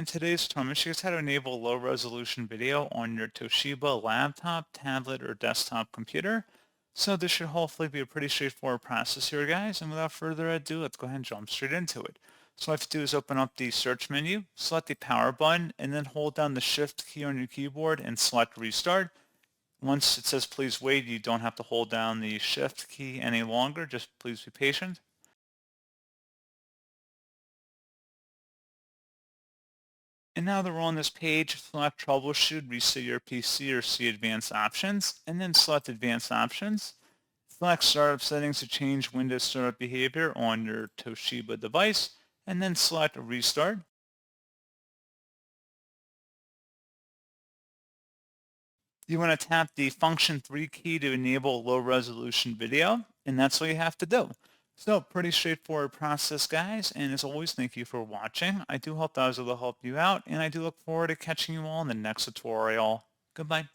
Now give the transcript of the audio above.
In today's tutorial, I'm going to show you guys how to enable low resolution video on your Toshiba laptop, tablet, or desktop computer. So this should hopefully be a pretty straightforward process here, guys. And without further ado, let's go ahead and jump straight into it. So what I have to do is open up the search menu, select the power button, and then hold down the shift key on your keyboard and select restart. Once it says please wait, you don't have to hold down the shift key any longer. Just please be patient. And now that we're on this page, select Troubleshoot, Reset Your PC, or see Advanced Options, and then select Advanced Options. Select Startup Settings to change Windows startup behavior on your Toshiba device, and then select Restart. You want to tap the Function 3 key to enable low-resolution video, and that's what you have to do. So, pretty straightforward process, guys, and as always, thank you for watching. I do hope that I was able to help you out, and I do look forward to catching you all in the next tutorial. Goodbye.